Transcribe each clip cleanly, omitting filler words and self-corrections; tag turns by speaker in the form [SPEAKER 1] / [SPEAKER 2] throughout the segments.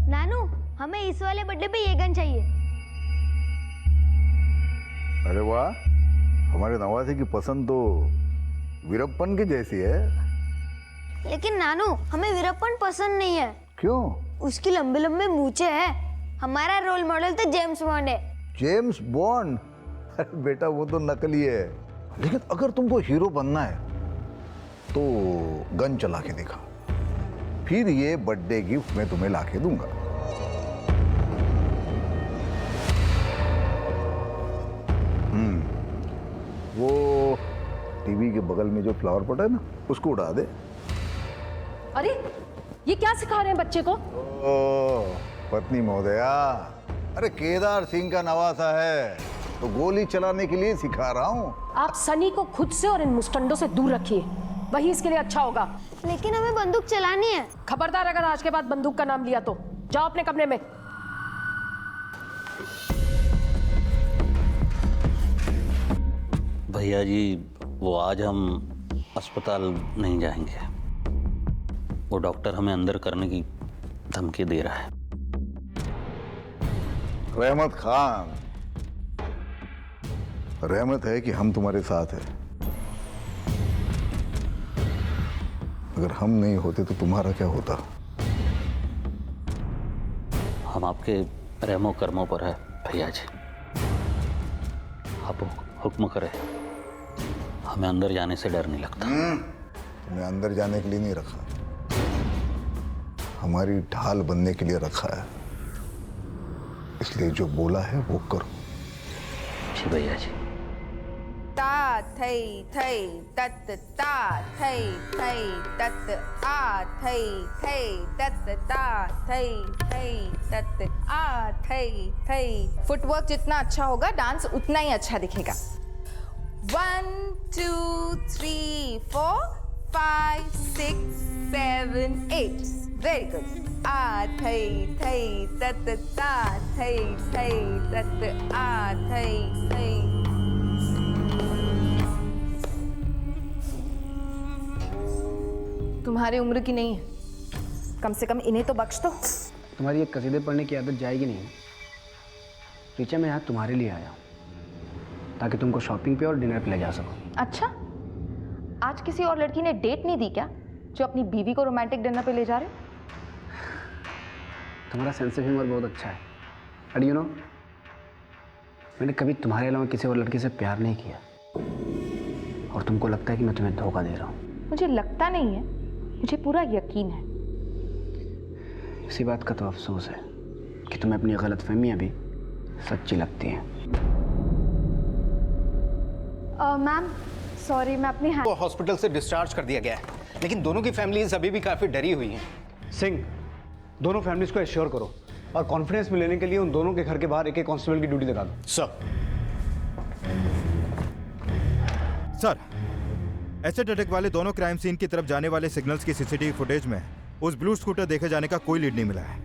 [SPEAKER 1] नानू, हमें इस वाले बर्थडे पे ये गन चाहिए।
[SPEAKER 2] अरे वाह, हमारे नवासे की पसंद तो वीरप्पन की जैसी है।
[SPEAKER 1] लेकिन नानू, हमें वीरप्पन पसंद नहीं है।
[SPEAKER 2] क्यों?
[SPEAKER 1] उसकी लंबे लंबे मूछें हैं। हमारा रोल मॉडल तो जेम्स बॉन्ड है।
[SPEAKER 2] James bond? अरे बेटा, वो तो नकली है। लेकिन अगर तुमको हीरो बनना है तो गन चला के दिखा, फिर ये बर्थडे गिफ्ट मैं तुम्हें लाके दूंगा। वो टीवी के बगल में जो फ्लावर पॉट है ना, उसको उड़ा दे।
[SPEAKER 3] अरे ये क्या सिखा रहे हैं बच्चे को?
[SPEAKER 2] ओ पत्नी महोदया, अरे केदार सिंह का नवासा है तो गोली चलाने के लिए सिखा रहा हूँ।
[SPEAKER 3] आप सनी को खुद से और इन मुस्टंडों से दूर रखिए, वही इसके लिए अच्छा होगा।
[SPEAKER 1] लेकिन हमें बंदूक चलानी है।
[SPEAKER 3] खबरदार अगर आज के बाद बंदूक का नाम लिया तो जाओ अपने कमरे में।
[SPEAKER 4] भैया जी, वो आज हम अस्पताल नहीं जाएंगे। वो डॉक्टर हमें अंदर करने की धमकी दे रहा है।
[SPEAKER 2] रहमत खान, रहमत है कि हम तुम्हारे साथ हैं। अगर हम नहीं होते तो तुम्हारा क्या होता?
[SPEAKER 4] हम आपके रहमो कर्मों पर है भैया जी। आप हुक्म करें, हमें अंदर जाने से डर नहीं लगता।
[SPEAKER 2] तुम्हें अंदर जाने के लिए नहीं रखा, हमारी ढाल बनने के लिए रखा है। इसलिए जो बोला है वो करो।
[SPEAKER 4] जी भैया जी।
[SPEAKER 5] ता थई थई तत ता थई थई तत आ थई थई तत ता थई थई तत आ थई थई। फुटवर्क जितना अच्छा होगा, डांस उतना ही अच्छा दिखेगा। 1 2 3 4 5 6 7 8। Very good. आ थई थई तत ता थई थई तत आ थई थई। तुम्हारी उम्र की नहीं है, कम से कम इन्हें तो बख्श दो।
[SPEAKER 6] तुम्हारी ये कसीदे पढ़ने की आदत जाएगी नहीं। रीचा, मैं यहाँ तुम्हारे लिए आया हूँ ताकि तुमको शॉपिंग पे और डिनर पे ले जा सकूँ।
[SPEAKER 7] अच्छा, आज किसी और लड़की ने डेट नहीं दी क्या जो अपनी बीवी को रोमांटिक डिनर पे ले जा रहे?
[SPEAKER 6] तुम्हारा सेंस ऑफ ह्यूमर बहुत अच्छा है। एंड यू नो, मैंने कभी तुम्हारे अलावा किसी और लड़की से प्यार नहीं किया और तुमको लगता है कि मैं तुम्हें धोखा दे रहा हूँ।
[SPEAKER 7] मुझे लगता नहीं है, मुझे पूरा यकीन है।
[SPEAKER 6] इसी बात का तो अफसोस है कि तुम्हें अपनी गलतफहमियां भी सच्ची लगती हैं।
[SPEAKER 7] मैम सॉरी, मैं अपनी
[SPEAKER 8] को हॉस्पिटल से डिस्चार्ज कर दिया गया है, लेकिन दोनों की फैमिलीज अभी भी काफी डरी हुई हैं।
[SPEAKER 6] सिंह, दोनों फैमिलीज को एश्योर करो और कॉन्फिडेंस में लेने के लिए उन दोनों के घर के बाहर एक एक कांस्टेबल की ड्यूटी लगा दो।
[SPEAKER 9] सर, एसेट अटैक वाले दोनों क्राइम सीन की तरफ जाने वाले सिग्नल्स की सीसीटीवी फुटेज में उस ब्लू स्कूटर देखे जाने का कोई लीड नहीं मिला है।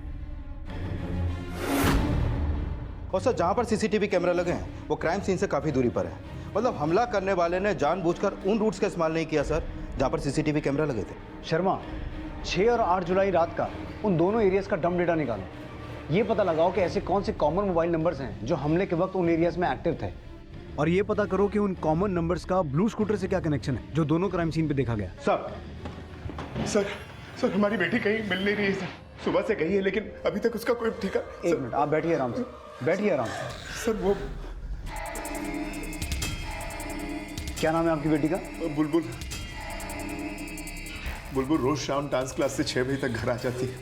[SPEAKER 8] और सर, जहां पर सीसीटीवी कैमरा लगे हैं वो क्राइम सीन से काफी दूरी पर है। मतलब हमला करने वाले ने जानबूझकर उन रूट्स का इस्तेमाल नहीं किया सर जहां पर सीसीटीवी कैमरा लगे थे।
[SPEAKER 6] शर्मा, 6 और 8 जुलाई रात का उन दोनों एरियाज का डम डेटा निकालो। ये पता लगाओ कि ऐसे कौन से कॉमन मोबाइल नंबर्स हैं जो हमले के वक्त उन एरियाज में एक्टिव थे, और ये पता करो कि उन कॉमन नंबर्स का ब्लू स्कूटर से क्या कनेक्शन है जो दोनों क्राइम सीन पे देखा गया।
[SPEAKER 10] सर हमारी बेटी कहीं मिल नहीं रही है सर। सुबह से गई है लेकिन अभी तक उसका कोई ठिकाना।
[SPEAKER 6] एक मिनट, आप बैठिए आराम से, बैठिए आराम से।
[SPEAKER 10] सर वो
[SPEAKER 6] क्या नाम है आपकी बेटी का?
[SPEAKER 10] बुलबुल। बुलबुल रोज शाम डांस क्लास से 6 बजे तक घर आ जाती है,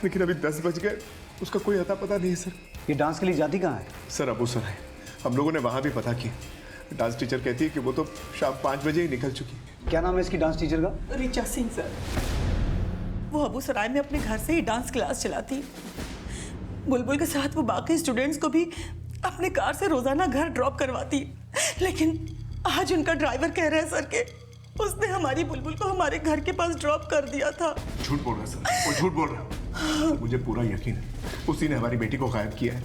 [SPEAKER 10] लेकिन अभी 10 बज गए, उसका कोई अता पता नहीं है सर।
[SPEAKER 6] ये डांस के लिए जाती कहाँ है?
[SPEAKER 10] सर अबू सर है, हम लोगों ने वहाँ भी पता किया। डांस टीचर कहती है कि वो तो शाम 5 बजे ही निकल चुकी है।
[SPEAKER 6] क्या नाम है इसकी डांस टीचर का?
[SPEAKER 11] ऋचा सिंह सर। वो अबू सराय में अपने घर से ही डांस क्लास चलाती है। बुलबुल के साथ वो बाकी स्टूडेंट्स को भी अपने कार से रोजाना घर ड्रॉप करवाती है। लेकिन आज उनका ड्राइवर कह रहा है सर के उसने हमारी बुलबुल को हमारे घर के पास ड्रॉप कर दिया था।
[SPEAKER 10] झूठ बोल रहा है सर, वो झूठ बोल रहा है। मुझे पूरा यकीन है उसी ने हमारी बेटी को गायब किया है।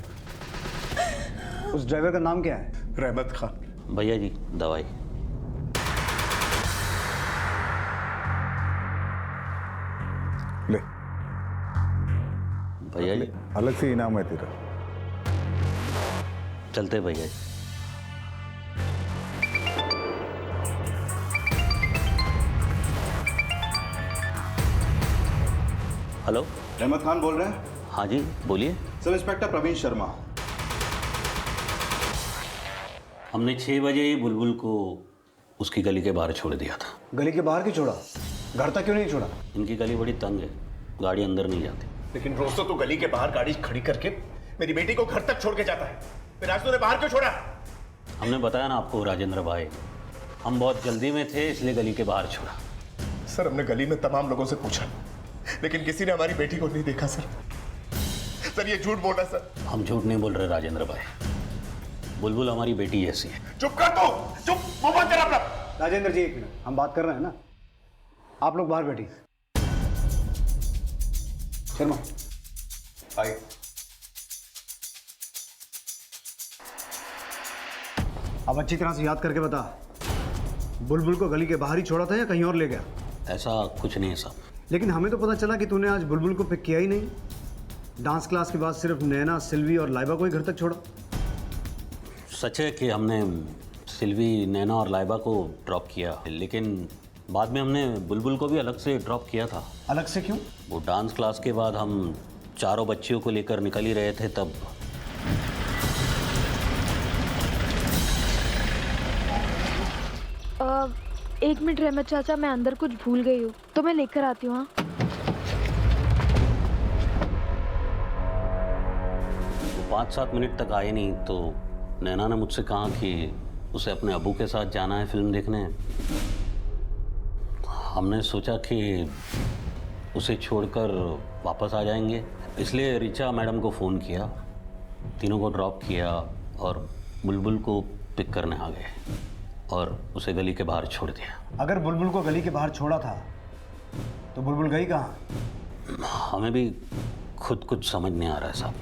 [SPEAKER 6] उस ड्राइवर का नाम क्या है?
[SPEAKER 10] रहमत खान।
[SPEAKER 4] भैया जी, दवाई।
[SPEAKER 2] ले।
[SPEAKER 4] भैया जी
[SPEAKER 2] अलग से इनाम है तेरा।
[SPEAKER 4] चलते भैया जी। हेलो,
[SPEAKER 8] रहमत खान बोल रहे हैं?
[SPEAKER 4] हाँ जी बोलिए।
[SPEAKER 8] Sub inspector Praveen Sharma.
[SPEAKER 4] हमने 6 बजे ही बुलबुल को उसकी गली के बाहर छोड़ दिया था।
[SPEAKER 6] गली के बाहर क्यों छोड़ा? घर तक क्यों नहीं छोड़ा?
[SPEAKER 4] इनकी गली बड़ी तंग है, गाड़ी अंदर नहीं जाती।
[SPEAKER 10] लेकिन रोज तो तू गली के बाहर गाड़ी खड़ी करके मेरी बेटी को घर तक छोड़ के जाता है, फिर आज तूने बाहर क्यों छोड़ा?
[SPEAKER 4] हमने बताया ना आपको राजेंद्र भाई, हम बहुत जल्दी में थे इसलिए गली के बाहर छोड़ा।
[SPEAKER 10] सर हमने गली में तमाम लोगों से पूछा, लेकिन किसी ने हमारी बेटी को नहीं देखा। सर सर ये झूठ बोल रहा है सर।
[SPEAKER 4] हम झूठ नहीं बोल रहे राजेंद्र भाई, बुलबुल हमारी बेटी जैसी है।
[SPEAKER 10] चुप कर तू, चुप, मुंह बंद कर अपना।
[SPEAKER 6] राजेंद्र जी एक मिनट, हम बात कर रहे हैं ना, आप लोग बाहर बैठिए। शर्मा
[SPEAKER 10] आइए।
[SPEAKER 6] अब अच्छी तरह से याद करके बता, बुलबुल को गली के बाहर ही छोड़ा था या कहीं और ले गया?
[SPEAKER 4] ऐसा कुछ नहीं है साहब।
[SPEAKER 6] लेकिन हमें तो पता चला कि तूने आज बुलबुल को पिक किया ही नहीं। डांस क्लास के बाद सिर्फ नैना, सिल्वी और लाइबा को ही घर तक छोड़ा।
[SPEAKER 4] सच है कि हमने सिल्वी, नैना और लाइबा को ड्रॉप किया, लेकिन बाद में हमने बुलबुल को भी अलग से ड्रॉप किया था।
[SPEAKER 6] अलग से क्यों?
[SPEAKER 4] वो डांस क्लास के बाद हम चारों बच्चियों को लेकर निकल ही रहे थे, तब
[SPEAKER 12] एक मिनट रहमत चाचा, मैं अंदर कुछ भूल गई हूँ तो मैं लेकर आती हूँ।
[SPEAKER 4] वो 5-7 मिनट तक आए नहीं तो नैना ने मुझसे कहा कि उसे अपने अबू के साथ जाना है फिल्म देखने। हमने सोचा कि उसे छोड़कर वापस आ जाएंगे, इसलिए ऋचा मैडम को फ़ोन किया, तीनों को ड्रॉप किया और बुलबुल को पिक करने आ गए और उसे गली के बाहर छोड़ दिया।
[SPEAKER 6] अगर बुलबुल को गली के बाहर छोड़ा था तो बुलबुल गई कहाँ?
[SPEAKER 4] हमें भी खुद कुछ समझ नहीं आ रहा है साहब।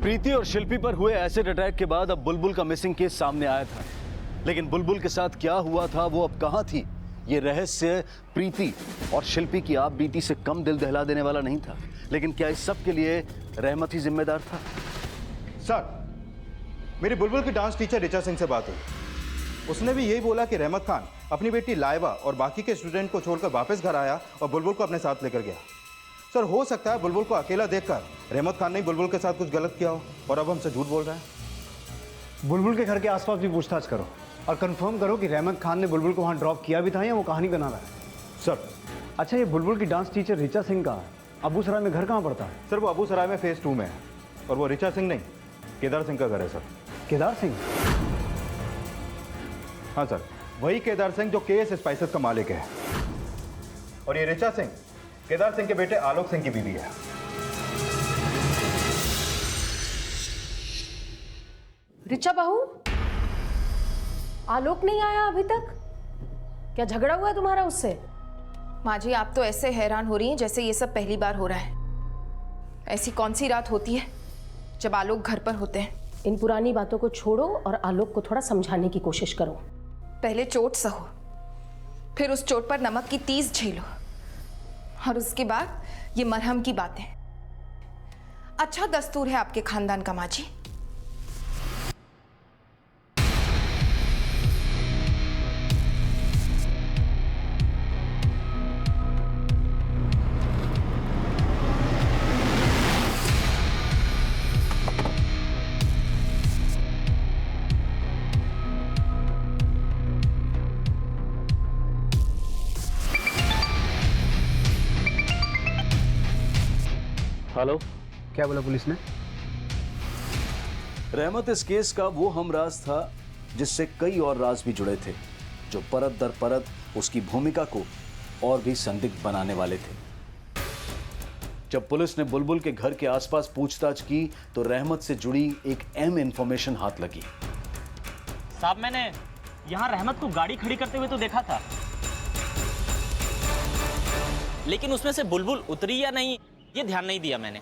[SPEAKER 13] प्रीति और शिल्पी पर हुए एसिड अटैक के बाद अब बुलबुल का मिसिंग केस सामने आया था, लेकिन बुलबुल के साथ क्या हुआ था, वो अब कहाँ थी, ये रहस्य प्रीति और शिल्पी की आप बीती से कम दिल दहला देने वाला नहीं था। लेकिन क्या इस सब के लिए रहमत ही जिम्मेदार था?
[SPEAKER 8] सर मेरी बुलबुल की डांस टीचर ऋचा सिंह से बात हुई, उसने भी यही बोला कि रहमत खान अपनी बेटी लाइबा और बाकी के स्टूडेंट को छोड़कर वापस घर आया और बुलबुल को अपने साथ लेकर गया। सर हो सकता है बुलबुल को अकेला देखकर रहमत खान ने बुलबुल के साथ कुछ गलत किया हो और अब हमसे झूठ बोल रहा है।
[SPEAKER 6] बुलबुल के घर के आसपास भी पूछताछ करो और कंफर्म करो कि रहमत खान ने बुलबुल को वहाँ ड्रॉप किया भी था या वो कहानी बना रहा है।
[SPEAKER 8] सर
[SPEAKER 6] अच्छा, ये बुलबुल की डांस टीचर ऋचा सिंह का अबू सराय में घर कहाँ पड़ता है?
[SPEAKER 8] सर वो अबू सराय में फेज 2 में है और वो ऋचा सिंह नहीं केदार सिंह का घर है। सर
[SPEAKER 6] केदार सिंह?
[SPEAKER 8] हाँ सर, वही केदार सिंह जो केएस स्पाइसेस का मालिक है, और ये ऋचा सिंह केदार सिंह के बेटे आलोक सिंह की बीवी है।
[SPEAKER 3] ऋचा बहू, आलोक नहीं आया अभी तक? क्या झगड़ा हुआ है तुम्हारा उससे?
[SPEAKER 5] माँ जी आप तो ऐसे हैरान हो रही हैं जैसे ये सब पहली बार हो रहा है। ऐसी कौन सी रात होती है जब आलोक घर पर होते हैं?
[SPEAKER 3] इन पुरानी बातों को छोड़ो और आलोक को थोड़ा समझाने की कोशिश करो।
[SPEAKER 5] पहले चोट सहो, फिर उस चोट पर नमक की तीस झेलो और उसके बाद ये मरहम की बातें। अच्छा दस्तूर है आपके खानदान का माँ जी।
[SPEAKER 13] हेलो,
[SPEAKER 6] क्या बोला पुलिस ने?
[SPEAKER 13] रहमत इस केस का वो हमराज था जिससे कई और राज भी जुड़े थे, जो परत दर परत उसकी भूमिका को और भी संदिग्ध बनाने वाले थे। जब पुलिस ने बुलबुल के घर के आसपास पूछताछ की तो रहमत से जुड़ी एक अहम इंफॉर्मेशन हाथ लगी।
[SPEAKER 14] साहब मैंने यहाँ रहमत को गाड़ी खड़ी करते हुए तो देखा था, लेकिन उसमें से बुलबुल उतरी या नहीं ये ध्यान नहीं दिया मैंने।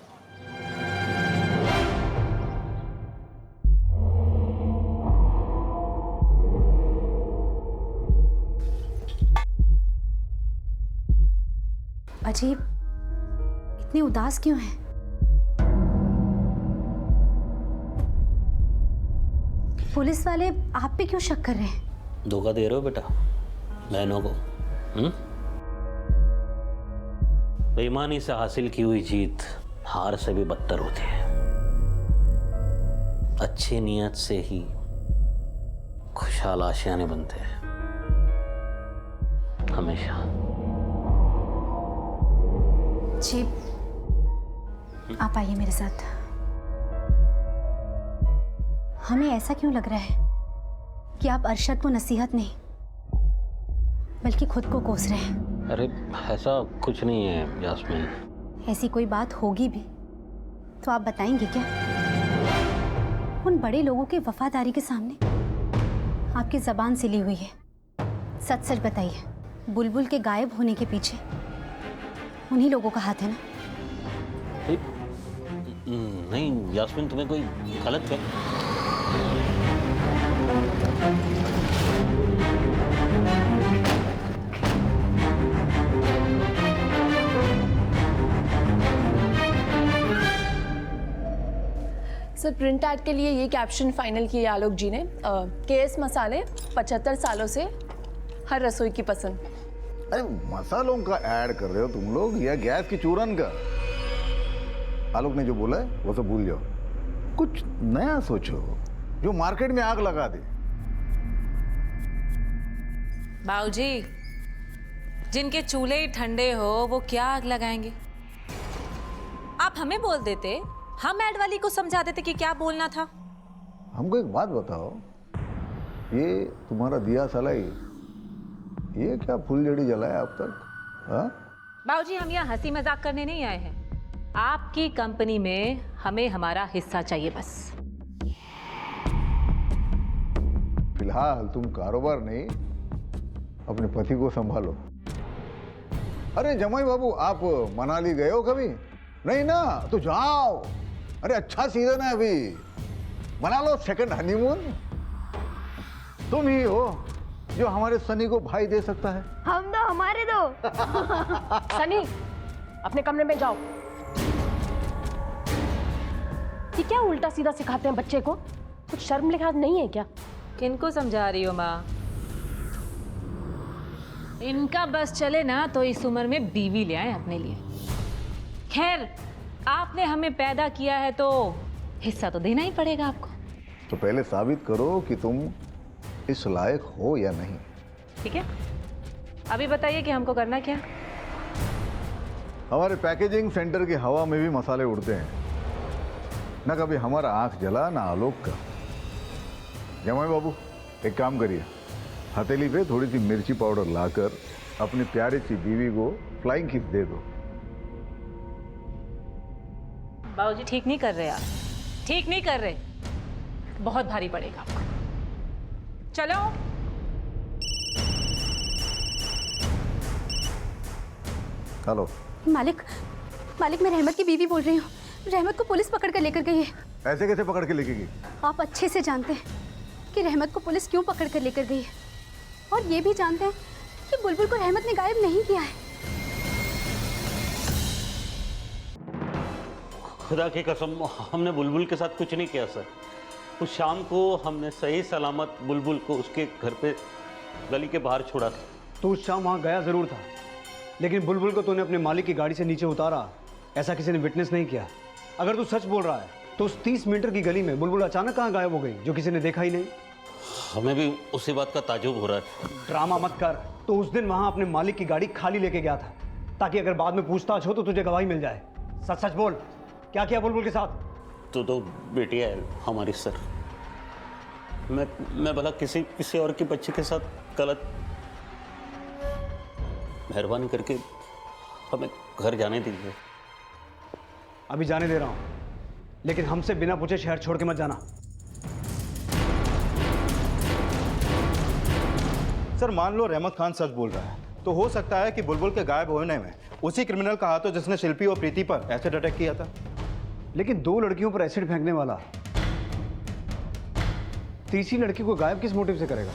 [SPEAKER 7] अजीब,
[SPEAKER 15] इतने उदास क्यों हैं? पुलिस वाले आप पे क्यों शक कर रहे हैं?
[SPEAKER 4] धोखा दे रहे हो बेटा बहनों को। बेईमानी से हासिल की हुई जीत हार से भी बदतर होती है। अच्छी नियत से ही खुशहाल आशियाने बनते हैं हमेशा।
[SPEAKER 15] जी आप आइए मेरे साथ। हमें ऐसा क्यों लग रहा है कि आप अरशद को नसीहत नहीं बल्कि खुद को कोस रहे हैं?
[SPEAKER 4] अरे ऐसा कुछ नहीं है यास्मीन।
[SPEAKER 15] ऐसी कोई बात होगी भी तो आप बताएंगे क्या? उन बड़े लोगों की वफादारी के सामने आपकी जबान सिली हुई है। सच सच बताइए, बुलबुल के गायब होने के पीछे उन्हीं लोगों का हाथ है ना?
[SPEAKER 4] नहीं यास्मीन, तुम्हें कोई गलत है।
[SPEAKER 3] सर प्रिंट ऐड के लिए ये कैप्शन फाइनल किया आलोक जी ने। केएस मसाले 75 सालों से हर रसोई की पसंद।
[SPEAKER 2] अरे मसालों का ऐड कर रहे हो तुम लोग या गैस की चूरन का? आलोक ने जो बोला है वो सब भूल जाओ, कुछ नया सोचो जो मार्केट में आग लगा दे।
[SPEAKER 16] बाऊजी, जिनके चूल्हे ही ठंडे हो वो क्या आग लगाएंगे? आप हमें बोल देते, हम ऐड वाली को समझा देते कि क्या बोलना था।
[SPEAKER 2] हमको एक बात बताओ, ये तुम्हारा दिया सलाई ये क्या फुलझड़ी जलाया अब तक? हाँ?
[SPEAKER 16] बाऊजी, हम यहाँ हंसी मजाक करने नहीं आए हैं। आपकी कंपनी में हमें हमारा हिस्सा चाहिए बस।
[SPEAKER 2] फिलहाल तुम कारोबार नहीं अपने पति को संभालो। अरे जमाई बाबू, आप मनाली गए हो कभी? नहीं ना, तो जाओ। अरे अच्छा सीजन है अभी, बना लो सेकंड हनीमून। तुम ही हो जो हमारे सनी को भाई दे सकता है।
[SPEAKER 1] हम दो, हमारे दो।
[SPEAKER 3] सनी, अपने कमरे में जाओ। ये क्या उल्टा सीधा सिखाते हैं बच्चे को? कुछ शर्म लिहाज नहीं है क्या?
[SPEAKER 16] किनको समझा रही हो माँ? इनका बस चले ना तो इस उम्र में बीवी ले आए अपने लिए। खैर, आपने हमें पैदा किया है तो हिस्सा तो देना ही पड़ेगा आपको।
[SPEAKER 2] तो पहले साबित करो कि तुम इस लायक हो या नहीं।
[SPEAKER 16] ठीक है, अभी बताइए कि हमको करना क्या?
[SPEAKER 2] हमारे पैकेजिंग सेंटर की हवा में भी मसाले उड़ते हैं। ना कभी हमारा आंख जला ना आलोक का। जमाई बाबू, एक काम करिए, हथेली पे थोड़ी सी मिर्ची पाउडर लाकर अपनी प्यारी सी बीवी को फ्लाइंग किस दे दो।
[SPEAKER 16] बाबूजी ठीक नहीं कर रहे आप, ठीक नहीं कर रहे। बहुत भारी पड़ेगा आपको। चलो।
[SPEAKER 2] हेलो
[SPEAKER 15] मालिक, मालिक मैं रहमत की बीवी बोल रही हूँ। रहमत को पुलिस पकड़ कर लेकर गई है।
[SPEAKER 2] ऐसे कैसे पकड़ के लेके गई?
[SPEAKER 15] आप अच्छे से जानते हैं कि रहमत को पुलिस क्यों पकड़ कर लेकर गई है, और ये भी जानते हैं कि बुलबुल को रहमत ने गायब नहीं किया है।
[SPEAKER 4] खुदा की कसम, हमने बुलबुल के साथ कुछ नहीं किया सर। उस शाम को हमने सही सलामत बुलबुल को उसके घर पे गली के बाहर छोड़ा था।
[SPEAKER 6] तो उस शाम वहाँ गया जरूर था, लेकिन बुलबुल को तूने अपने मालिक की गाड़ी से नीचे उतारा, ऐसा किसी ने विटनेस नहीं किया। अगर तू सच बोल रहा है तो उस 30 मीटर की गली में बुलबुल अचानक कहाँ गायब हो गई जो किसी ने देखा ही नहीं?
[SPEAKER 4] हमें भी उसी बात का ताज्जुब हो रहा है।
[SPEAKER 6] ड्रामा मत कर। तो उस दिन वहाँ अपने मालिक की गाड़ी खाली लेके गया था ताकि अगर बाद में पूछताछ हो तो तुझे गवाही मिल जाए। सच सच बोल, क्या किया बुलबुल के साथ?
[SPEAKER 4] तो बेटी है हमारी सर। मैं भला किसी और की बच्ची के साथ गलत? मेहरबानी करके हमें घर जाने दीजिए।
[SPEAKER 6] अभी जाने दे रहा हूँ, लेकिन हमसे बिना पूछे शहर छोड़ के मत जाना।
[SPEAKER 8] सर मान लो रहमत खान सच बोल रहा है, तो हो सकता है कि बुलबुल के गायब होने में उसी क्रिमिनल का हाथ हो जिसने शिल्पी और प्रीति पर एसिड अटैक किया था।
[SPEAKER 6] लेकिन 2 लड़कियों पर एसिड फेंकने वाला तीसरी लड़की को गायब किस मोटिव से करेगा?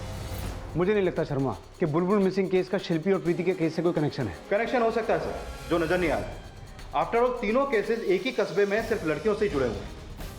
[SPEAKER 6] मुझे नहीं लगता शर्मा कि बुलबुल मिसिंग केस का शिल्पी और प्रीति के केस से कोई कनेक्शन है।
[SPEAKER 8] कनेक्शन हो सकता है सर, जो नजर नहीं आ रहा है। आफ्टर ऑल तीनों केसेस एक ही कस्बे में सिर्फ लड़कियों से ही जुड़े हुए हैं।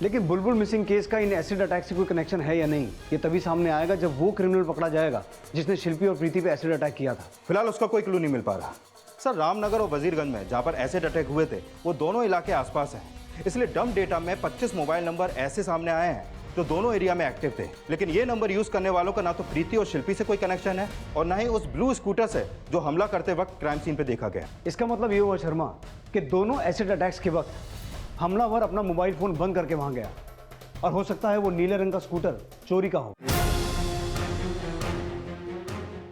[SPEAKER 6] लेकिन बुलबुल मिसिंग केस का इन एसिड अटैक से कोई कनेक्शन है या नहीं, ये तभी सामने आएगा जब वो क्रिमिनल पकड़ा जाएगा जिसने शिल्पी और प्रीति पे एसिड अटैक किया था।
[SPEAKER 8] फिलहाल उसका कोई क्लू नहीं मिल पा रहा। सर, रामनगर और वजीरगंज में जहां पर एसिड अटैक हुए थे वो दोनों इलाके आसपास हैं, इसलिए डंप डेटा में 25 मोबाइल नंबर ऐसे सामने आए हैं जो दोनों एरिया में एक्टिव थे। लेकिन ये नंबर यूज करने वालों का ना तो प्रीति और शिल्पी से कोई कनेक्शन है और ना ही उस ब्लू स्कूटर से जो हमला करते वक्त क्राइम सीन पे देखा गया।
[SPEAKER 6] इसका मतलब ये हुआ शर्मा कि दोनों एसिड अटैक्स के वक्त हमलावर अपना मोबाइल फोन बंद करके वहां गया और हो सकता है वो नीले रंग का स्कूटर चोरी का हो,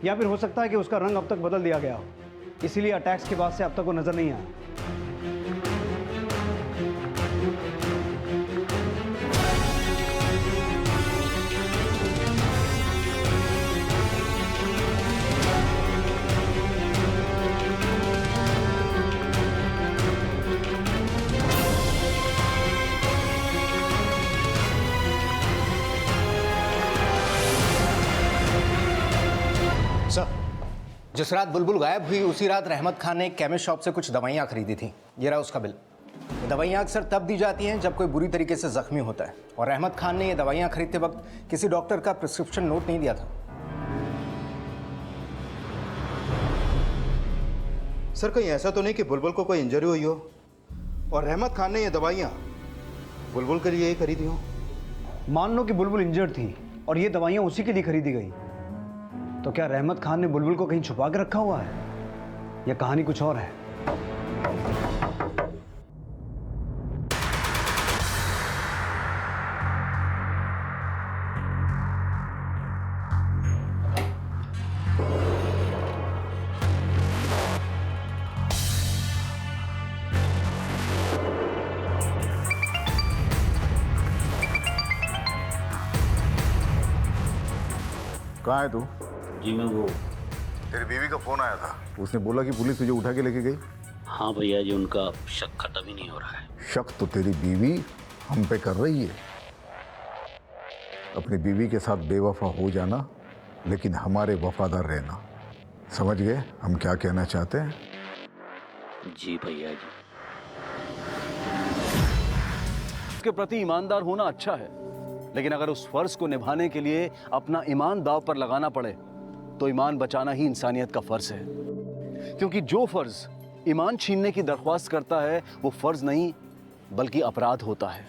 [SPEAKER 6] या फिर हो सकता है कि उसका रंग अब तक बदल दिया गया हो, इसीलिए अटैक्स के बाद से अब तक वो नजर नहीं आया।
[SPEAKER 17] जिस रात बुलबुल गायब हुई उसी रात रहमत खान ने एक केमिस्ट शॉप से कुछ दवाइयाँ खरीदी थी। ये रहा उसका बिल। ये दवाइयाँ अक्सर तब दी जाती हैं जब कोई बुरी तरीके से जख्मी होता है, और रहमत खान ने ये दवाइयाँ खरीदते वक्त किसी डॉक्टर का प्रिस्क्रिप्शन नोट नहीं दिया था।
[SPEAKER 8] सर, कहीं ऐसा तो नहीं कि बुलबुल को कोई इंजरी हुई हो और रहमत खान ने ये दवाइयाँ बुलबुल के लिए ही खरीदी हो?
[SPEAKER 6] मान लो कि बुलबुल इंजर्ड थी और ये दवाइयाँ उसी के लिए खरीदी गई, तो क्या रहमत खान ने बुलबुल को कहीं छुपा के रखा हुआ है या कहानी कुछ और है?
[SPEAKER 2] कहाँ है तू?
[SPEAKER 4] जी मैं वो
[SPEAKER 2] तेरी बीवी का फोन आया था, उसने बोला कि पुलिस तुझे उठा के लेके गई।
[SPEAKER 4] हाँ भैया जी, उनका शक खत्म ही नहीं हो रहा है।
[SPEAKER 2] शक तो तेरी बीवी हम पे कर रही है। अपनी बीवी के साथ बेवफा हो जाना, लेकिन हमारे वफादार रहना। समझ गए हम क्या कहना चाहते हैं?
[SPEAKER 4] जी भैया जी।
[SPEAKER 13] उसके प्रति ईमानदार होना अच्छा है, लेकिन अगर उस फर्ज को निभाने के लिए अपना ईमान दांव पर लगाना पड़े तो ईमान बचाना ही इंसानियत का फर्ज है। क्योंकि जो फर्ज ईमान छीनने की दरख्वास्त करता है वो फर्ज नहीं बल्कि अपराध होता है।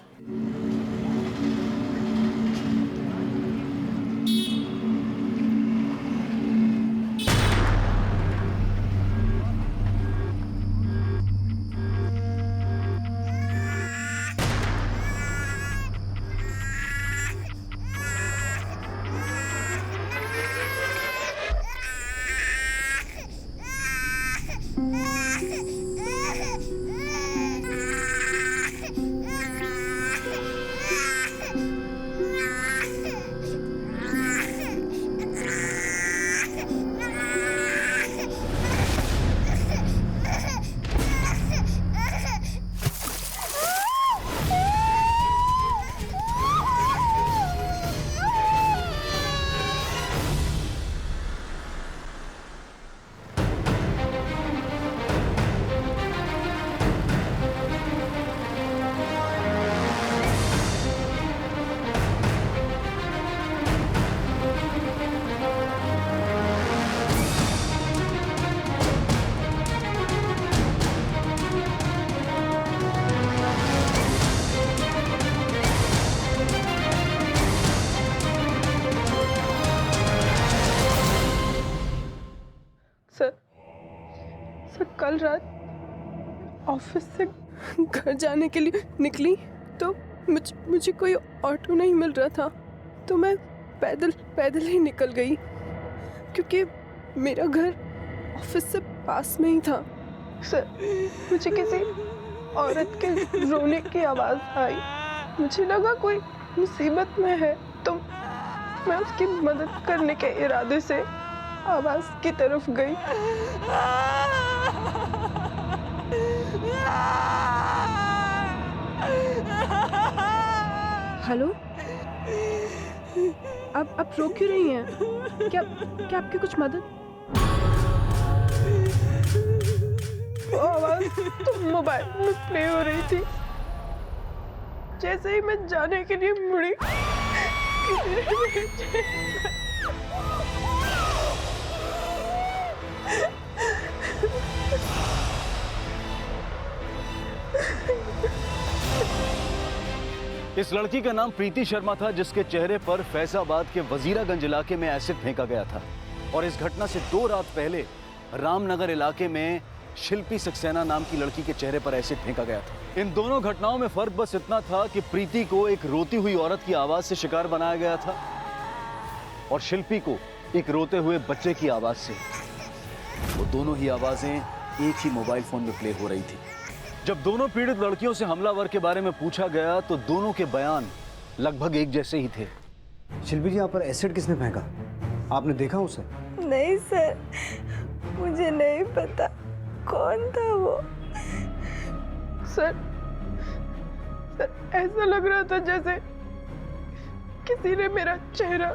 [SPEAKER 3] कल रात ऑफिस से घर जाने के लिए निकली तो मुझे कोई ऑटो नहीं मिल रहा था, तो मैं पैदल ही निकल गई, क्योंकि मेरा घर ऑफिस से पास में ही था। सर, मुझे किसी औरत के रोने की आवाज़ आई, मुझे लगा कोई मुसीबत में है, तो मैं उसकी मदद करने के इरादे से आवाज़ की तरफ गई। हेलो, आप रो क्यों रही हैं? क्या आपकी कुछ मदद? वो आवाज तो मोबाइल में प्ले हो रही थी। जैसे ही मैं जाने के लिए मुड़ी, किसी ने मुझे
[SPEAKER 13] इस लड़की का नाम प्रीति शर्मा था, जिसके चेहरे पर फैजाबाद के वजीरागंज इलाके में एसिड फेंका गया था। और इस घटना से 2 रात पहले रामनगर इलाके में शिल्पी सक्सेना नाम की लड़की के चेहरे पर एसिड फेंका गया था। इन दोनों घटनाओं में फर्क बस इतना था कि प्रीति को एक रोती हुई औरत की आवाज से शिकार बनाया गया था और शिल्पी को एक रोते हुए बच्चे की आवाज से। वो दोनों ही आवाजें एक ही मोबाइल फोन में प्ले हो रही थी। जब दोनों पीड़ित लड़कियों से हमलावर के बारे में पूछा गया तो दोनों के बयान लगभग एक जैसे ही थे।
[SPEAKER 6] शिल्पी जी, यहाँ पर एसिड किसने फेंका? आपने देखा उसे?
[SPEAKER 3] नहीं सर, मुझे नहीं पता कौन था वो। सर ऐसा लग रहा था जैसे किसी ने मेरा चेहरा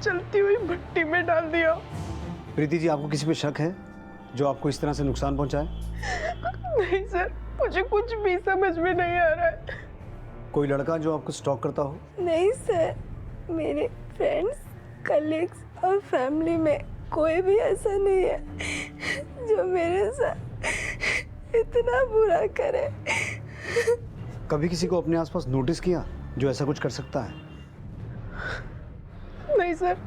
[SPEAKER 3] चलती हुई भट्टी में डाल दिया।
[SPEAKER 6] प्रीति जी, आपको किसी पे शक है जो आपको इस तरह से नुकसान पहुंचाए?
[SPEAKER 3] नहीं सर, मुझे कुछ भी समझ में नहीं आ रहा है।
[SPEAKER 6] कोई लड़का जो आपको स्टॉक करता हो?
[SPEAKER 3] नहीं सर, मेरे फ्रेंड्स, कलीग्स और फैमिली में कोई भी ऐसा नहीं है जो मेरे साथ इतना बुरा करे।
[SPEAKER 6] कभी किसी को अपने आसपास नोटिस किया जो ऐसा कुछ कर सकता है?
[SPEAKER 3] नहीं सर,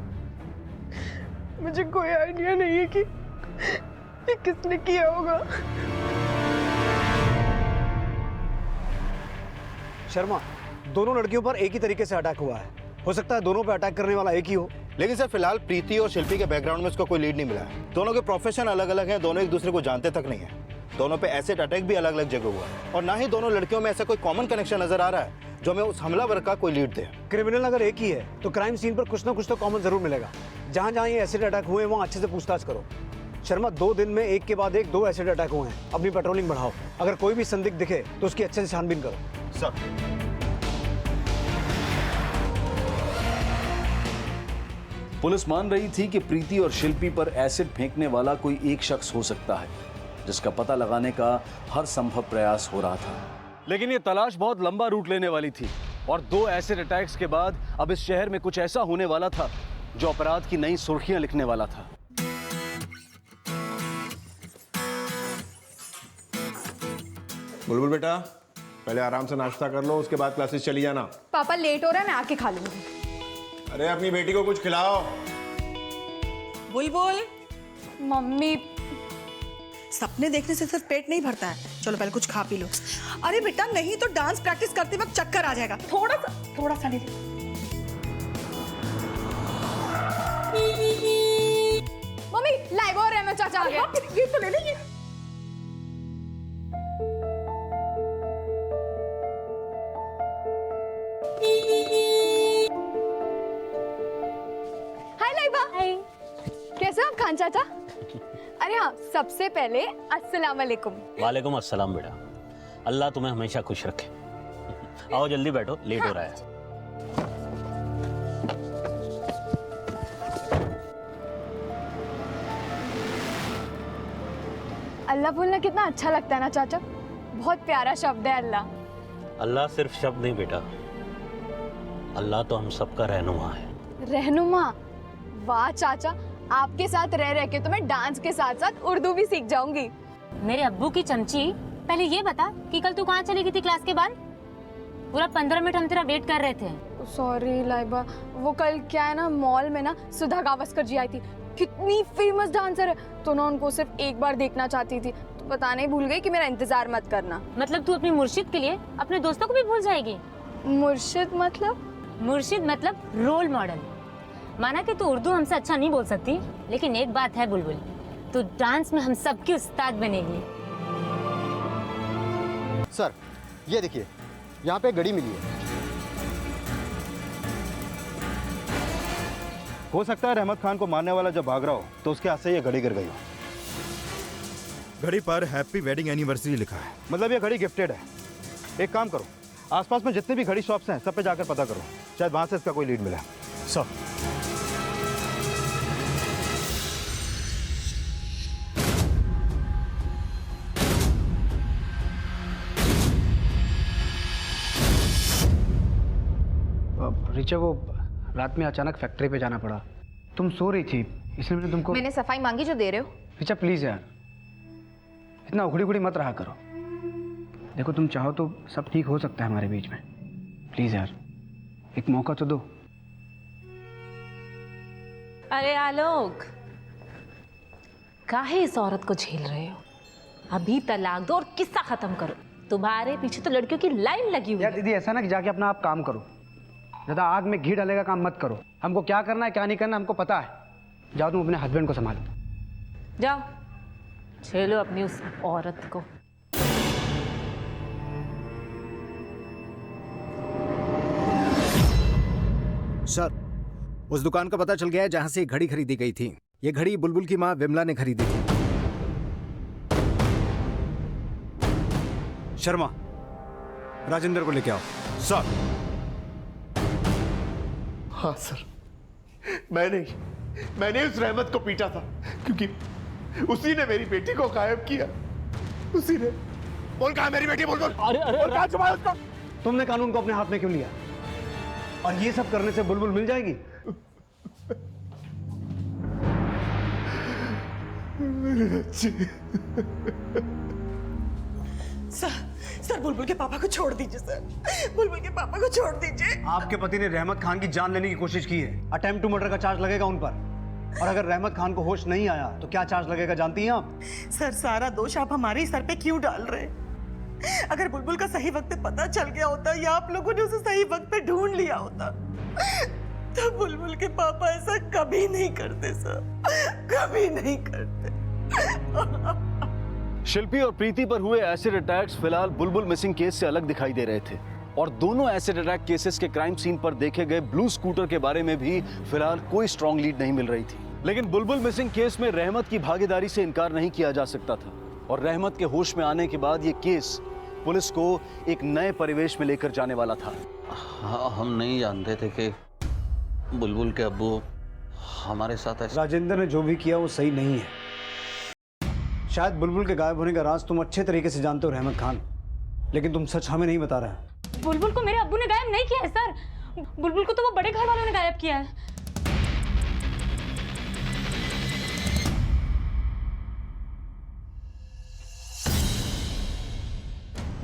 [SPEAKER 3] मुझे कोई आइडिया नहीं है कि ये किसने किया होगा।
[SPEAKER 6] शर्मा, दोनों लड़कियों पर एक ही तरीके से अटैक हुआ है। हो सकता है दोनों पे अटैक करने वाला एक ही हो।
[SPEAKER 8] लेकिन सर फिलहाल प्रीति और शिल्पी के बैकग्राउंड में उसका कोई लीड नहीं मिला है। दोनों के प्रोफेशन अलग अलग हैं, दोनों एक दूसरे को जानते तक नहीं है। दोनों पे एसिड अटैक भी अलग अलग जगह हुआ है और ना ही दोनों लड़कियों में ऐसा कोई कॉमन कनेक्शन नजर आ रहा है जो हमें उस हमलावर का कोई लीड दे।
[SPEAKER 6] क्रिमिनल अगर एक ही है तो क्राइम सीन पर कुछ ना कुछ तो कॉमन जरूर मिलेगा। जहां जहां ये एसिड अटैक हुए वहां अच्छे से पूछताछ करो। शर्मा, 2 दिन में एक के बाद एक 2 एसिड अटैक हुए हैं। अपनी पेट्रोलिंग बढ़ाओ। अगर कोई भी संदिग्ध दिखे तो उसकी अच्छे से छानबीन करो।
[SPEAKER 8] सर,
[SPEAKER 13] पुलिस मान रही थी कि प्रीति और शिल्पी पर एसिड फेंकने वाला कोई एक शख्स हो सकता है, जिसका पता लगाने का हर संभव प्रयास हो रहा था। लेकिन ये तलाश बहुत लंबा रूट लेने वाली थी और 2 एसिड अटैक्स के बाद अब इस शहर में कुछ ऐसा होने वाला था जो अपराध की नई सुर्खियां लिखने वाला था।
[SPEAKER 10] बुलबुल बेटा, पहले आराम से नाश्ता कर लो, उसके बाद क्लासेस चली जाना।
[SPEAKER 5] पापा लेट हो रहा है, मैं आके खा लूंगी।
[SPEAKER 10] अरे अपनी बेटी को कुछ खिलाओ।
[SPEAKER 11] बुलबुल,
[SPEAKER 5] मम्मी,
[SPEAKER 11] सपने देखने से सिर्फ पेट नहीं भरता है। चलो पहले कुछ खा पी लो। अरे बेटा, नहीं तो डांस प्रैक्टिस करते वक्त चक्कर आ जाएगा। थोड़ा सा ले ले।
[SPEAKER 5] मम्मी, लाइबा और रहमत चाचा आ गए।
[SPEAKER 11] ये तो ले लीजिए।
[SPEAKER 5] हाय लाइबा। हाय, कैसे हो आप खान चाचा? अरे हाँ, सबसे पहले अस्सलाम वालेकुम।
[SPEAKER 4] वालेकुम अस्सलाम बेटा, अल्लाह तुम्हें हमेशा खुश रखे। आओ जल्दी बैठो, लेट हो रहा है।
[SPEAKER 5] अल्लाह बोलना कितना अच्छा लगता है ना चाचा, बहुत प्यारा शब्द है अल्लाह।
[SPEAKER 4] अल्लाह सिर्फ शब्द नहीं बेटा, अल्लाह तो हम सबका रहनुमा है।
[SPEAKER 5] रहनुमा? वाह चाचा, आपके साथ रह रह के तो मैं डांस के साथ साथ उर्दू भी सीख जाऊंगी।
[SPEAKER 18] मेरे अब्बू की चमची, पहले ये बता कि कल तू कहाँ चली गई थी क्लास के बाद? पूरा 15 मिनट हम तेरा वेट कर रहे थे।
[SPEAKER 5] सॉरी लाइबा, वो कल क्या है ना, मॉल में ना सुधा गावस्कर जी आई थी। कितनी फेमस डांसर है, तो ना उनको सिर्फ एक बार देखना चाहती थी, तो बताने भूल गई कि मेरा इंतजार मत करना।
[SPEAKER 18] मतलब तू अपनी मुर्शिद के लिए अपने दोस्तों को भी भूल जाएगी?
[SPEAKER 5] मुर्शिद मतलब?
[SPEAKER 18] मुर्शिद मतलब रोल मॉडल। माना कि तू उर्दू हमसे अच्छा नहीं बोल सकती, लेकिन एक बात है बुलबुल, तू डांस में हम सबकी उस्ताद बनेगी।
[SPEAKER 17] सर, ये देखिए, यहाँ पे घड़ी मिली है।
[SPEAKER 8] हो सकता है रहमत खान को मारने वाला जब भाग रहा हो तो उसके हाथ से ये घड़ी गिर गई हो।
[SPEAKER 9] घड़ी पर हैप्पी वेडिंग एनिवर्सरी लिखा है।
[SPEAKER 8] मतलब ये घड़ी गिफ्टेड है। एक काम करो, आसपास में जितने भी घड़ी शॉप्स हैं सब पे जाकर पता करो, शायद वहां से इसका कोई लीड मिला।
[SPEAKER 6] सर, ऋचा वो रात में अचानक फैक्ट्री पे जाना पड़ा। तुम सो रही थी इसलिए मैंने तुमको।
[SPEAKER 7] मैंने सफाई मांगी जो दे रहे हो।
[SPEAKER 6] ऋचा प्लीज यार, इतना उखड़ी उखड़ी मत रहा करो। देखो तुम चाहो तो सब ठीक हो सकता है हमारे बीच में। प्लीज यार एक मौका तो दो।
[SPEAKER 16] अरे आलोक, काहे इस औरत को झेल रहे हो? अभी तलाक दो और किस्सा खत्म करो। तुम्हारे पीछे तो लड़कियों की लाइन लगी हुई
[SPEAKER 6] यार दीदी ऐसा ना कि जाके अपना आप काम करो, ज्यादा आग में घी डालेगा काम मत करो। हमको क्या करना है क्या नहीं करना हमको पता है। जाओ तुम अपने हस्बैंड को संभालो।
[SPEAKER 16] जाओ झेलो अपनी उस औरत को।
[SPEAKER 17] सर, उस दुकान का पता चल गया है जहां से घड़ी खरीदी गई थी। ये घड़ी बुलबुल की मां विमला ने खरीदी थी।
[SPEAKER 6] शर्मा, राजेंद्र को लेके आओ।
[SPEAKER 10] सर। हाँ सर, मैंने उस रहमत को पीटा था क्योंकि उसी ने मेरी बेटी को गायब किया। उसी ने। बोल कहाँ मेरी बेटी? बोल बोल। बोल कहाँ छुपाया उसको?
[SPEAKER 6] तुमने कानून को अपने हाथ में क्यों लिया? और ये सब करने से बुलबुल मिल जाएगी?
[SPEAKER 11] सर बुलबुल के पापा को छोड़ दीजिए सर। बुलबुल के पापा को छोड़ दीजिए।
[SPEAKER 6] आपके पति ने रहमत खान की जान लेने की कोशिश की है। अटेम्प्ट टू मर्डर का चार्ज लगेगा उन पर। और अगर रहमत खान को होश नहीं आया तो क्या चार्ज लगेगा जानती हैं आप?
[SPEAKER 11] सर सारा दोष आप हमारे ही सर पे क्यों डाल रहे हैं? अगर बुलबुल का सही वक्त पे पता चल गया होता या आप लोगों ने उसे सही वक्त पे ढूंढ लिया होता तो बुलबुल के पापा ऐसा कभी नहीं करते सर, कभी नहीं करते।
[SPEAKER 13] शिल्पी और प्रीति पर हुए एसिड अटैक्स फिलहाल बुलबुल मिसिंग केस से अलग दिखाई दे रहे थे और दोनों एसिड अटैक केसेस के क्राइम सीन पर देखे गए ब्लू स्कूटर के बारे में भी फिलहाल कोई स्ट्रॉन्ग लीड नहीं मिल रही थी। लेकिन बुलबुल मिसिंग केस में रहमत की भागीदारी से इनकार नहीं किया जा सकता था और रहमत के होश में आने के बाद ये केस पुलिस को एक नए परिवेश में लेकर जाने वाला था।
[SPEAKER 4] हाँ, हम नहीं जानते थे कि बुलबुल के अब्बू हमारे साथ ऐसा।
[SPEAKER 6] राजेंद्र ने जो भी किया वो सही नहीं है। शायद बुलबुल के गायब होने का राज तुम अच्छे तरीके से जानते हो रहमत खान, लेकिन तुम सच हमें नहीं बता रहे।
[SPEAKER 18] बुलबुल को मेरे अब्बू ने गायब नहीं किया है सर। बुलबुल को तो वो बड़े घर वालों ने गायब किया है।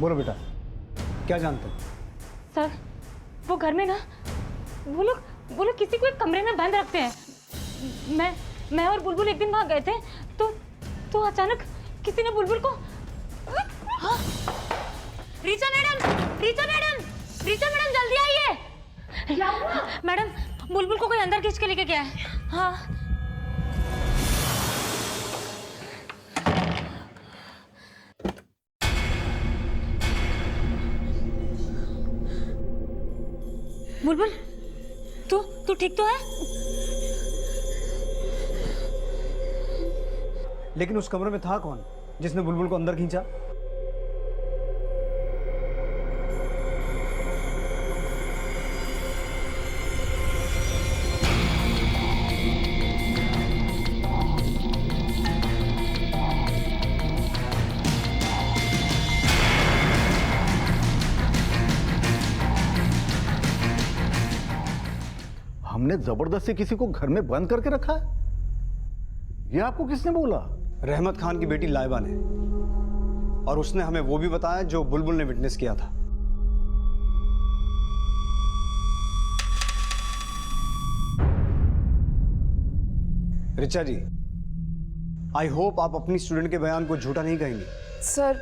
[SPEAKER 6] बोलो बेटा, क्या जानते हो?
[SPEAKER 18] सर वो घर में ना वो लोग किसी को एक कमरे में बंद रखते हैं। मैं और बुलबुल एक दिन वहां गए थे तो अचानक किसी ने बुलबुल को। हाँ? रीचा मैडम जल्दी आइए। मैडम बुलबुल को कोई अंदर खींच के लेके गया है। हाँ बुलबुल तू ठीक तो है?
[SPEAKER 6] लेकिन उस कमरे में था कौन जिसने बुलबुल को अंदर खींचा?
[SPEAKER 2] हमने जबरदस्ती किसी को घर में बंद करके रखा है? ये आपको किसने बोला?
[SPEAKER 6] रहमत खान की बेटी लाइबा ने, और उसने हमें वो भी बताया जो बुलबुल ने विटनेस किया था। ऋचा जी, आई होप आप अपनी स्टूडेंट के बयान को झूठा नहीं कहेंगे।
[SPEAKER 5] सर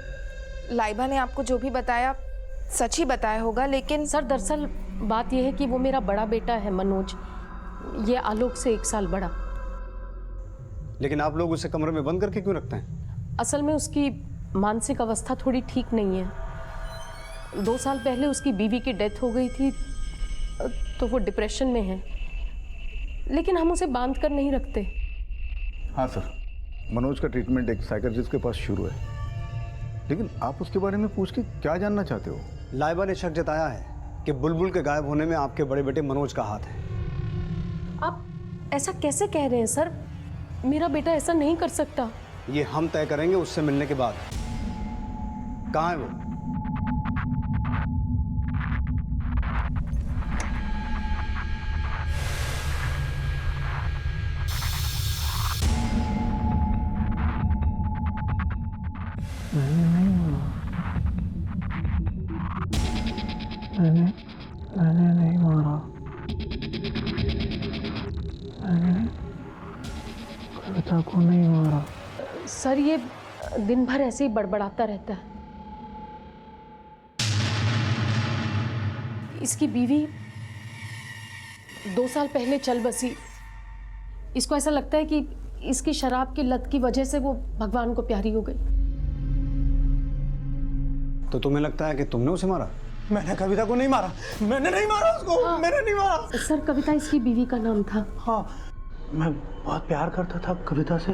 [SPEAKER 5] लाइबा ने आपको जो भी बताया सच ही बताया होगा, लेकिन
[SPEAKER 3] सर दरअसल बात यह है कि वो मेरा बड़ा बेटा है मनोज, ये आलोक से 1 साल बड़ा।
[SPEAKER 6] लेकिन आप लोग उसे कमरे में बंद करके क्यों रखते हैं?
[SPEAKER 3] असल में उसकी मानसिक अवस्था थोड़ी ठीक नहीं है। 2 साल पहले उसकी बीवी की डेथ हो गई थी तो वो डिप्रेशन में है, लेकिन हम उसे बांध कर नहीं रखते।
[SPEAKER 2] हाँ सर, मनोज का ट्रीटमेंट एक साइकियाट्रिस्ट के पास शुरू है, लेकिन आप उसके बारे में पूछ के क्या जानना चाहते हो?
[SPEAKER 6] लाइबा ने शक जताया है कि बुलबुल के गायब होने में आपके बड़े बेटे मनोज का हाथ है।
[SPEAKER 3] आप ऐसा कैसे कह रहे हैं सर? मेरा बेटा ऐसा नहीं कर सकता।
[SPEAKER 6] ये हम तय करेंगे उससे मिलने के बाद। कहाँ है वो?
[SPEAKER 19] मैंने नहीं मारा। मैंने कविता को नहीं मारा।
[SPEAKER 18] सर ये दिन भर ऐसे ही बड़बड़ाता रहता है। इसकी बीवी 2 साल पहले चल बसी। इसको ऐसा लगता है कि इसकी शराब की लत की वजह से वो भगवान को प्यारी हो गई।
[SPEAKER 6] तो तुम्हें लगता है कि तुमने उसे मारा?
[SPEAKER 19] मैंने कविता को नहीं मारा। मैंने नहीं मारा उसको।
[SPEAKER 18] हाँ।
[SPEAKER 19] मैंने नहीं मारा।
[SPEAKER 18] सर कविता इसकी बीवी का नाम था।
[SPEAKER 19] हाँ, मैं बहुत प्यार करता था कविता से,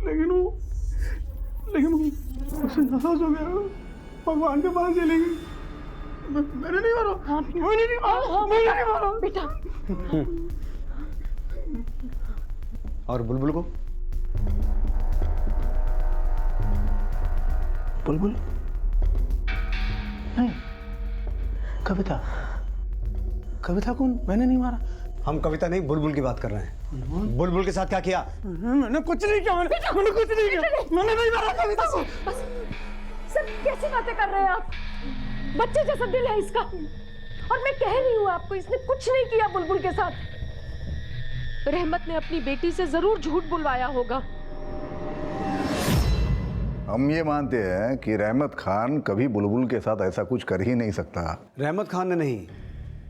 [SPEAKER 19] लेकिन वो उससे नाराज हो गया, भगवान के पास चली गई। मैंने नहीं मारा।
[SPEAKER 18] हाँ,
[SPEAKER 19] मैंने नहीं मारा। मैंने नहीं मारा
[SPEAKER 18] बेटा।
[SPEAKER 6] और बुलबुल को?
[SPEAKER 19] बुलबुल नहीं, कविता को मैंने नहीं मारा।
[SPEAKER 6] हम कविता नहीं, बुलबुल की बात कर रहे हैं। बुलबुल के साथ क्या किया?
[SPEAKER 19] मैंने कुछ नहीं किया। मैंने कुछ नहीं किया। मैंने नहीं मारा कविता को।
[SPEAKER 18] सर कैसी बातें कर रहे हैं आप? बच्चे जैसा दिल है इसका। और मैं कह रही हूँ आपको, इसने कुछ नहीं किया बुलबुल के साथ। रहमत ने अपनी बेटी से जरूर झूठ बुलवाया होगा।
[SPEAKER 2] हम ये मानते हैं कि रहमत खान कभी बुलबुल के साथ ऐसा कुछ कर ही नहीं सकता।
[SPEAKER 6] रहमत खान ने नहीं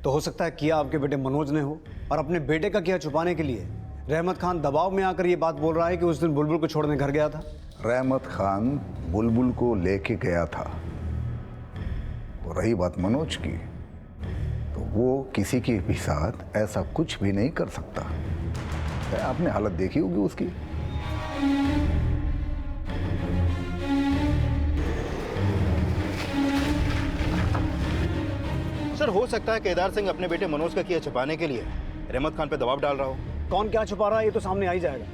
[SPEAKER 6] तो हो सकता है किया आपके बेटे मनोज ने हो, और अपने बेटे का किया छुपाने के लिए रहमत खान दबाव में आकर ये बात बोल रहा है कि उस दिन बुलबुल को छोड़ने घर गया था।
[SPEAKER 2] रहमत खान बुलबुल को लेके गया था। और रही बात मनोज की, तो वो किसी के भी साथ ऐसा कुछ भी नहीं कर सकता। आपने हालत देखी होगी उसकी।
[SPEAKER 8] सर, हो सकता है केदार सिंह अपने बेटे मनोज का किया छिपाने के लिए रहमत खान पे दबाव डाल रहा हो।
[SPEAKER 6] कौन क्या छुपा रहा है ये तो सामने आ ही जाएगा।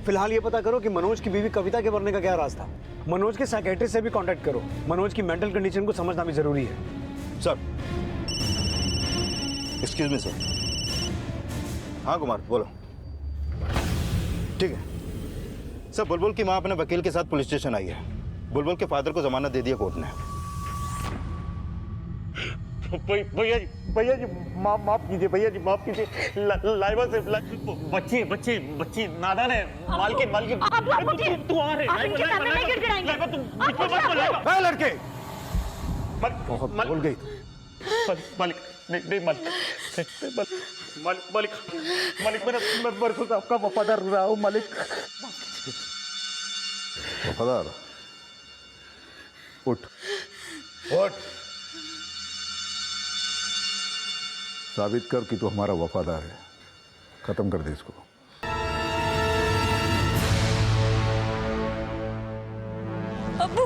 [SPEAKER 6] फिलहाल ये पता करो कि मनोज की बीवी कविता के मरने का क्या राज था। मनोज के साइकेट्रिस्ट से भी कांटेक्ट करो। मनोज की मेंटल कंडीशन को समझना भी जरूरी है।
[SPEAKER 8] Sir, excuse me sir. हाँ कुमार, बोलो। ठीक है सर, बुलबुल की माँ अपने वकील के साथ पुलिस स्टेशन आई है। बुलबुल के फादर को जमानत दे दिया कोर्ट ने।
[SPEAKER 10] भैया जी माफ कीजिए। भैया जी माफ कीजिए। लाइबा से बच्ची नादान है। मालकिन तू आ रहे
[SPEAKER 6] लड़के
[SPEAKER 10] बहुत बोल गई। मालिक नहीं मालिक मैं बरसों से आपका वफादार रहा हूँ मालिक।
[SPEAKER 2] वफादार? उठ साबित कर कि तू हमारा वफादार है। खत्म कर दे इसको।
[SPEAKER 18] अब्बू